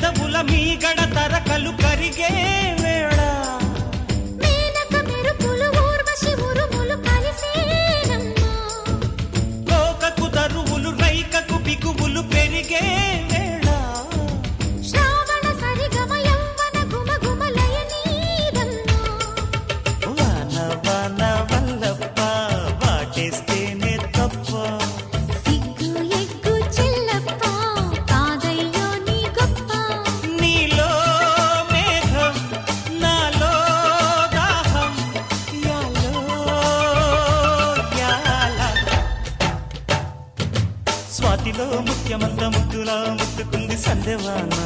పెదవుల మీ గడ తరకలు కరిగే వేళ మేనక మెరుపులు ఊర్వశి ఉరుములు కలిసేనమ్మా కోకకు దరువులు రైకకు బిగువులు పెరిగే వేళ శ్రావణ సరిగమ యవ్వన గుమగుమలయ నీదమ్మా వాన వాన వల్లప్ప వాటేస్తేనే తప్ప సిగ్గు ఎగ్గు చెల్లప్ప కాదయ్యో నీ గొప్ప నీలో మేఘం నాలో దాహం యాలో యాల స్వాతిలో ముఖ్యమంత ముద్దులా ముట్టుకుంది సందేవానా